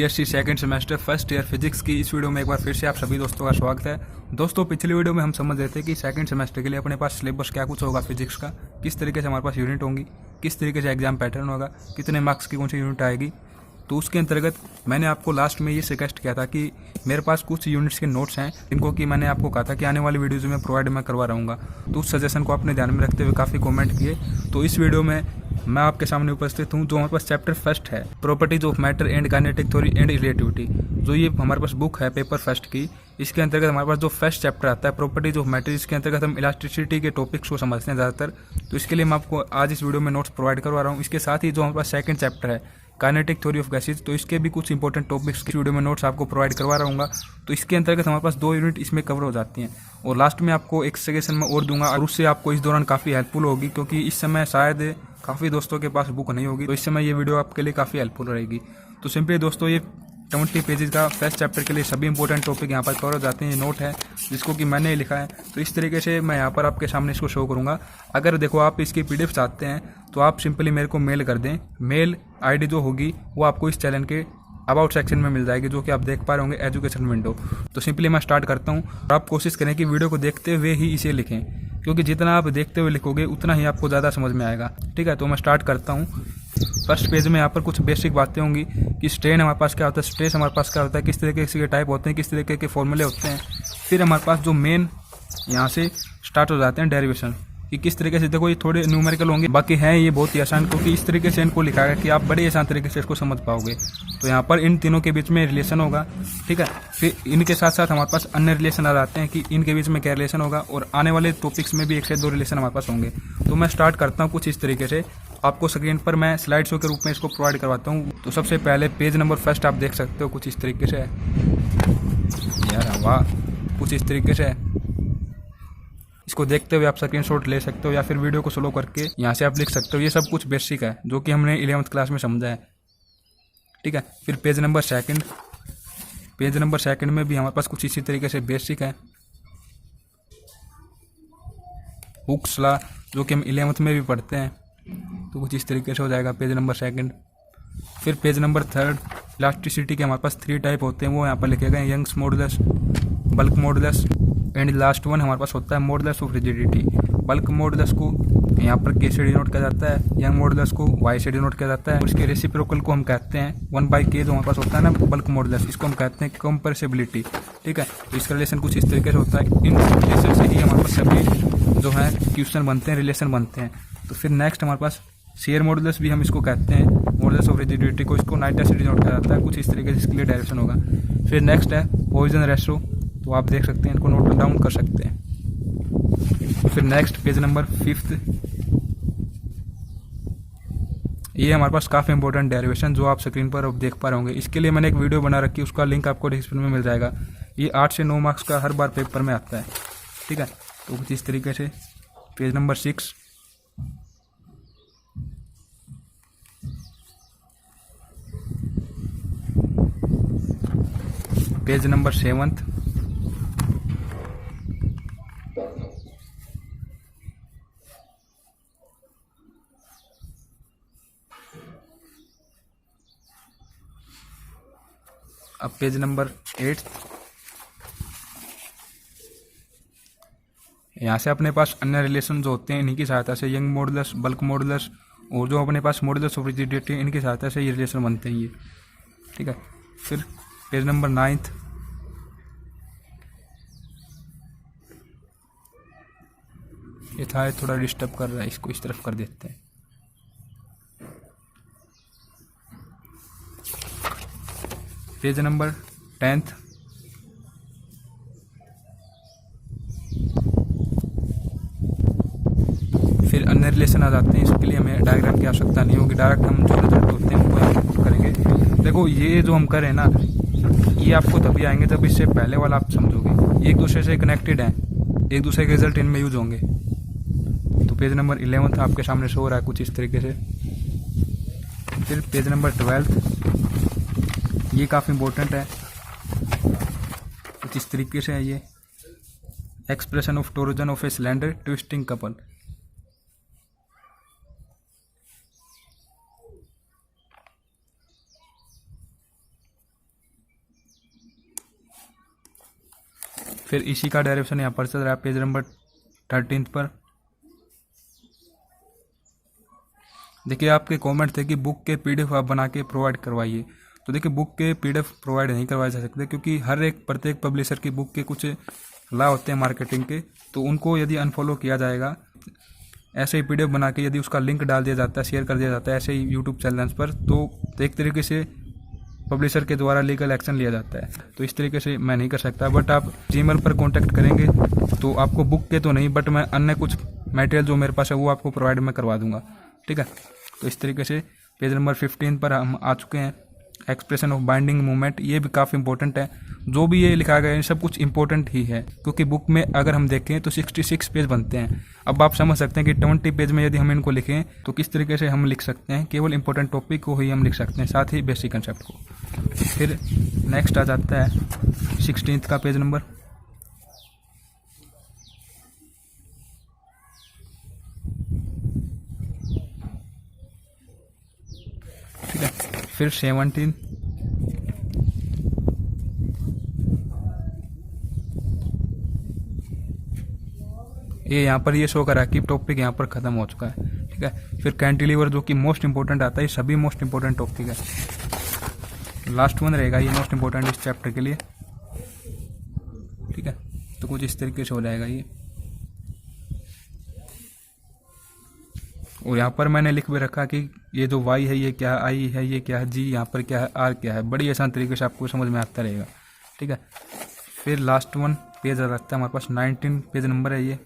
BSc second semester first year physics की इस video में एक बार फिर से आप सभी दोस्तों का स्वागत है। दोस्तों पिछली वीडियो में हम समझ रहे थे कि सेकंड सेमेस्टर के लिए अपने पास सिलेबस क्या कुछ होगा फिजिक्स का, किस तरीके से हमारे पास यूनिट होंगी, किस तरीके से एग्जाम पैटर्न होगा, कितने मार्क्स की कौन सी यूनिट आएगी। तो उसके अंतर्गत मैंने आपको लास्ट में ये सजेस्ट किया था कि मेरे पास कुछ यूनिट्स के नोट्स हैं जिनको कि मैंने आपको कहा था कि आने वाली वीडियोज़ में प्रोवाइड मैं करवा रहूँगा। तो उस सजेशन को आपने ध्यान में रखते हुए काफ़ी कमेंट किए। तो इस वीडियो में मैं आपके सामने उपस्थित हूँ जो हमारे पास चैप्टर फर्स्ट है, properties of matter and kinetic theory and relativity, जो ये हमारे पास बुक है पेपर फर्स्ट की। इसके अंतर्गत हमारे पास जो फर्स्ट चैप्टर आता है प्रॉपर्टीज ऑफ मैटर, इसके अंतर्गत हम इलास्टिसिटी के टॉपिक्स को समझते हैं ज़्यादातर। तो इसके लिए मैं आपको आज इस वीडियो में नोट्स प्रोवाइड करवा रहा हूँ। इसके साथ ही जो हमारे पास सेकंड चैप्टर है काइनेटिक थ्योरी ऑफ गैसेज, तो इसके भी कुछ इंपॉर्टेंट टॉपिक्स की वीडियो में नोट्स आपको प्रोवाइड करवा रहूँगा। तो इसके अंतर्गत हमारे पास 2 यूनिट इसमें कवर हो जाती हैं और लास्ट में आपको एक सजेशन में और दूंगा और उससे आपको इस दौरान काफ़ी हेल्पफुल होगी, क्योंकि इस समय शायद काफ़ी दोस्तों के पास बुक नहीं होगी। तो इस समय ये वीडियो आपके लिए काफ़ी हेल्पफुल रहेगी। तो सिंपली दोस्तों ये 20 पेजेस का फर्स्ट चैप्टर के लिए सभी इंपॉर्टेंट टॉपिक यहाँ पर कवर हो जाते हैं। ये नोट है जिसको कि मैंने लिखा है, तो इस तरीके से मैं यहाँ पर आपके सामने इसको शो करूँगा। अगर देखो आप इसकी पीडीएफ चाहते हैं तो आप सिंपली मेरे को मेल कर दें। मेल आईडी जो होगी वो आपको इस चैनल के अबाउट सेक्शन में मिल जाएगी, जो कि आप देख पा रहे होंगे एजुकेशन विंडो। तो सिंपली मैं स्टार्ट करता हूँ और आप कोशिश करें कि वीडियो को देखते हुए ही इसे लिखें, क्योंकि जितना आप देखते हुए लिखोगे उतना ही आपको ज़्यादा समझ में आएगा। ठीक है, तो मैं स्टार्ट करता हूँ। फर्स्ट पेज में यहाँ पर कुछ बेसिक बातें होंगी कि स्ट्रेन हमारे पास क्या होता है, स्ट्रेस हमारे पास क्या होता है, किस तरीके के टाइप होते हैं, किस तरीके के फॉर्मूले होते हैं। फिर हमारे पास जो मेन यहाँ से स्टार्ट हो जाते हैं डेरिवेशन, कि किस तरीके से, देखो ये थोड़े न्यूमेरिकल होंगे, बाकी हैं ये बहुत ही आसान, क्योंकि इस तरीके से इनको लिखा है कि आप बड़े आसान तरीके से इसको समझ पाओगे। तो यहाँ पर इन तीनों के बीच में रिलेशन होगा। ठीक है, फिर इनके साथ साथ हमारे पास अन्य रिलेशन आ जाते हैं कि इनके बीच में क्या रिलेशन होगा, और आने वाले टॉपिक्स में भी 1 से 2 रिलेशन हमारे पास होंगे। तो मैं स्टार्ट करता हूँ कुछ इस तरीके से। आपको स्क्रीन पर मैं स्लाइड शो के रूप में इसको प्रोवाइड करवाता हूँ। तो सबसे पहले पेज नंबर फर्स्ट आप देख सकते हो कुछ इस तरीके से यार, वाह, कुछ इस तरीके से। इसको देखते हुए आप स्क्रीनशॉट ले सकते हो या फिर वीडियो को स्लो करके यहाँ से आप लिख सकते हो। ये सब कुछ बेसिक है जो कि हमने 11th क्लास में समझा है। ठीक है, फिर page number second, page number second में भी हमारे पास कुछ इसी तरीके से बेसिक है। हुक्स लॉ जो कि हम 11th में भी पढ़ते हैं, तो कुछ इस तरीके से हो जाएगा पेज नंबर सेकंड। फिर पेज नंबर थर्ड, इलास्टिसिटी के हमारे पास 3 टाइप होते हैं, वो यहाँ पर लिखे गए, Young's modulus, bulk modulus and last one हमारे पास होता है modulus of rigidity. Bulk modulus को यहाँ पर के से डिनोट किया जाता है, यंग मॉडुलस को वाई से डिनोट किया जाता है, और इसके रेसिप्रोकल को हम कहते हैं 1/k, जो हमारे पास होता है ना बल्क मॉडुलस, इसको हम कहते हैं कंप्रेसिबिलिटी। ठीक है, तो इसका रिलेशन कुछ इस तरीके से होता है। इन रिलेशन से ही हमारे पास सभी जो है क्वेश्चन बनते हैं, रिलेशन बनते हैं। तो फिर नेक्स्ट हमारे पास शेयर मॉडुलस भी हम इसको कहते हैं, मॉडुलस ऑफ रिजिडिटी को इसको 90 से डिनोट किया जाता है, कुछ इस तरीके से इसके लिए डायरेक्शन होगा। फिर नेक्स्ट है पॉइजन रेशो, तो आप देख सकते हैं, इनको नोट डाउन कर सकते हैं। फिर नेक्स्ट पेज नंबर 5, ये हमारे पास काफ़ी इंपॉर्टेंट डेरिवेशन जो आप स्क्रीन पर अब देख पा रहे होंगे। इसके लिए मैंने एक वीडियो बना रखी है, उसका लिंक आपको डिस्क्रिप्शन में मिल जाएगा। ये 8 से 9 मार्क्स का हर बार पेपर में आता है। ठीक है, तो कुछ इस तरीके से। पेज नंबर 6, पेज नंबर 7, अब पेज नंबर 8, यहाँ से अपने पास अन्य रिलेशन जो होते हैं इन्हीं की सहायता से, यंग मॉडुलस, बल्क मॉडुलस और जो अपने पास मॉडुलस ऑफ रिजिडिटी, इनकी सहायता से ये रिलेशन बनते हैं ये। ठीक है, फिर पेज नंबर 9, ये था थोड़ा डिस्टर्ब कर रहा है, इसको इस तरफ कर देते हैं। पेज नंबर 10, फिर अन्य रिलेशन आ जाते हैं। इसके लिए हमें डायग्राम की आवश्यकता नहीं होगी, डायरेक्ट हम जो रिजल्ट होते हैं उनको हम करेंगे। देखो ये जो हम करें ना, ये आपको तभी आएंगे जब इससे पहले वाला आप समझोगे, एक दूसरे से कनेक्टेड हैं, एक दूसरे के रिजल्ट इनमें यूज होंगे। तो पेज नंबर 11 आपके सामने शो हो रहा है कुछ इस तरीके से। फिर पेज नंबर 12, ये काफ़ी इंपॉर्टेंट है, कुछ इस तरीके से है ये, expression of torsion of a cylinder twisting couple. फिर इसी का डेरिवेशन यहाँ पर चल रहा है पेज नंबर 13 पर। देखिए आपके कमेंट थे कि बुक के पीडीएफ आप बना के प्रोवाइड करवाइए। तो देखिए बुक के पीडीएफ प्रोवाइड नहीं करवाए जा सकते, क्योंकि हर एक प्रत्येक पब्लिशर की बुक के कुछ लॉ होते हैं मार्केटिंग के, तो उनको यदि अनफॉलो किया जाएगा, ऐसे ही पीडीएफ बना के यदि उसका लिंक डाल दिया जाता है, शेयर कर दिया जाता है ऐसे ही यूट्यूब चैनल्स पर, तो एक तरीके से पब्लिशर के द्वारा लीगल एक्शन लिया जाता है। तो इस तरीके से मैं नहीं कर सकता। बट आप जीमेल पर कांटेक्ट करेंगे तो आपको बुक के तो नहीं, बट मैं अन्य कुछ मटेरियल जो मेरे पास है वो आपको प्रोवाइड मैं करवा दूंगा, ठीक है। तो इस तरीके से पेज नंबर 15 पर हम आ चुके हैं। एक्सप्रेशन ऑफ बाइंडिंग मूवमेंट, ये भी काफ़ी इंपॉर्टेंट है। जो भी ये लिखा गया है सब कुछ इंपॉर्टेंट ही है, क्योंकि बुक में अगर हम देखें तो 66 पेज बनते हैं। अब आप समझ सकते हैं कि 20 पेज में यदि हम इनको लिखें तो किस तरीके से हम लिख सकते हैं। केवल इंपॉर्टेंट टॉपिक को ही हम लिख सकते हैं, साथ ही बेसिक कंसेप्ट को। फिर नेक्स्ट आ जाता है 16 का पेज नंबर। ठीक है, फिर 17, ये यहाँ पर ये शो करा कि टॉपिक यहाँ पर खत्म हो चुका है, ठीक है। फिर कैंटिलीवर जो कि मोस्ट इंपॉर्टेंट आता है, ये सभी मोस्ट इंपॉर्टेंट टॉपिक है। लास्ट वन रहेगा ये मोस्ट इंपॉर्टेंट इस चैप्टर के लिए, ठीक है। तो कुछ इस तरीके से हो जाएगा ये। और यहाँ पर मैंने लिख भी रखा कि ये जो वाई है ये क्या है, आई है ये क्या है, जी यहाँ पर क्या है, आर क्या है। बड़ी आसान तरीके से आपको समझ में आता रहेगा, ठीक है। फिर लास्ट वन पेज रखता है हमारे पास 19 पेज नंबर है ये।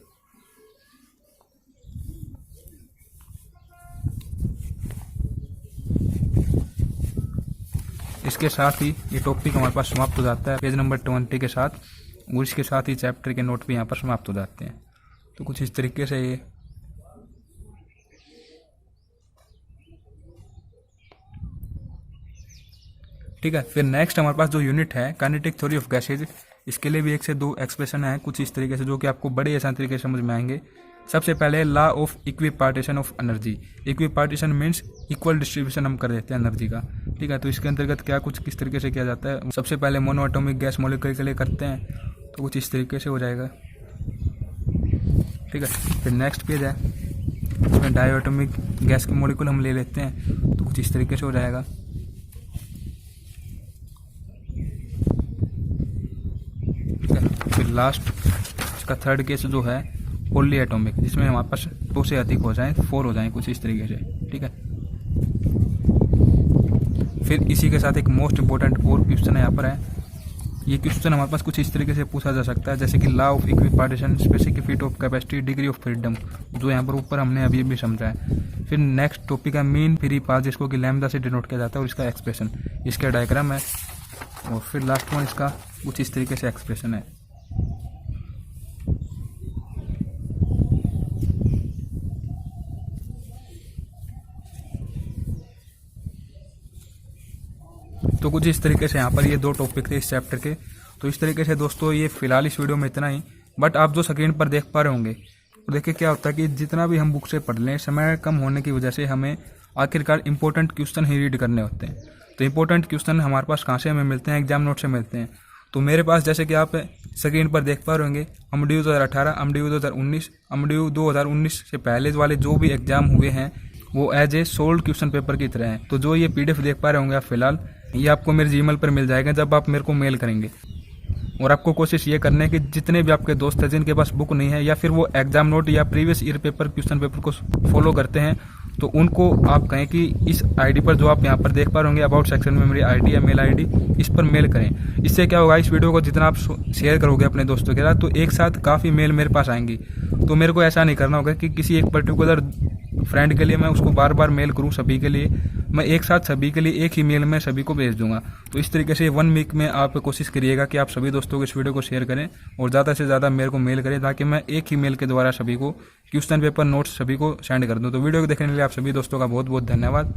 इसके साथ ही ये टॉपिक हमारे पास समाप्त हो जाता है पेज नंबर 20 के साथ, और इसके साथ ही चैप्टर के नोट भी यहाँ पर समाप्त हो जाते हैं। तो कुछ इस तरीके से ये ठीक है। फिर नेक्स्ट हमारे पास जो यूनिट है काइनेटिक थ्योरी ऑफ गैसेज, इसके लिए भी 1 से 2 एक्सप्रेशन है कुछ इस तरीके से, जो कि आपको बड़े आसान तरीके से समझ में आएंगे। सबसे पहले law of equipartition of energy. Equipartition means equal distribution हम कर देते हैं एनर्जी का, ठीक है। तो इसके अंतर्गत क्या कुछ किस तरीके से किया जाता है, सबसे पहले मोनो एटॉमिक गैस मॉलिक्यूल के लिए करते हैं, तो कुछ इस तरीके से हो जाएगा, ठीक है। फिर नेक्स्ट पेज है, इसमें डाई एटॉमिक गैस के मॉलिक्यूल हम ले लेते हैं, तो कुछ इस तरीके से हो जाएगा, ठीक है। फिर लास्ट इसका थर्ड केस जो है पॉली एटॉमिक, जिसमें हमारे पास 2 से अधिक हो जाए, 4 हो जाए कुछ इस तरीके से, ठीक है। फिर इसी के साथ एक मोस्ट इंपॉर्टेंट और क्वेश्चन यहाँ पर है। ये क्वेश्चन हमारे पास कुछ इस तरीके से पूछा जा सकता है, जैसे कि law of equipartition, specific feet of capacity, degree of freedom, जो यहाँ पर ऊपर हमने अभी भी समझा है। फिर नेक्स्ट टॉपिक है मीन फ्री पाथ, जिसको कि लैम्डा से डिनोट किया जाता है, और इसका एक्सप्रेशन, इसका डायग्राम है। और फिर लास्ट वन इसका कुछ इस तरीके से एक्सप्रेशन है। तो कुछ इस तरीके से यहाँ पर ये 2 टॉपिक थे इस चैप्टर के। तो इस तरीके से दोस्तों ये फिलहाल इस वीडियो में इतना ही। बट आप जो स्क्रीन पर देख पा रहे होंगे, तो देखिए क्या होता है कि जितना भी हम बुक से पढ़ लें, समय कम होने की वजह से हमें आखिरकार इंपॉर्टेंट क्वेश्चन ही रीड करने होते हैं। तो इंपॉर्टेंट क्वेश्चन हमारे पास कहाँ से हमें मिलते हैं, एग्जाम नोट से मिलते हैं। तो मेरे पास जैसे कि आप स्क्रीन पर देख पा रहे होंगे, एमडीयू 2018, एमडीयू 2019, एमडीयू 2019 से पहले वाले जो भी एग्जाम हुए हैं वो as a solved question paper की तरह हैं। तो जो ये पीडीएफ देख पा रहे होंगे आप फिलहाल, ये आपको मेरे जीमेल पर मिल जाएगा जब आप मेरे को मेल करेंगे। और आपको कोशिश ये करना है कि जितने भी आपके दोस्त हैं जिनके पास बुक नहीं है, या फिर वो एग्जाम नोट या previous year paper question paper को फॉलो करते हैं, तो उनको आप कहें कि इस आईडी पर जो आप यहाँ पर देख पा रहे होंगे अबाउट सेक्शन में मेरी आईडी है, मेल आईडी, इस पर मेल करें। इससे क्या होगा, इस वीडियो को जितना आप शेयर करोगे अपने दोस्तों के साथ, तो एक साथ काफ़ी मेल मेरे पास आएंगी। तो मेरे को ऐसा नहीं करना होगा कि किसी एक पर्टिकुलर फ्रेंड के लिए मैं उसको बार बार मेल करूं, सभी के लिए मैं एक साथ सभी के लिए एक ही मेल में सभी को भेज दूंगा। तो इस तरीके से 1 वीक में आप कोशिश करिएगा कि आप सभी दोस्तों को इस वीडियो को शेयर करें और ज़्यादा से ज़्यादा मेरे को मेल करें, ताकि मैं एक ही मेल के द्वारा सभी को क्वेश्चन पेपर नोट्स सभी को सेंड कर दूं। तो वीडियो को देखने के लिए आप सभी दोस्तों का बहुत बहुत धन्यवाद।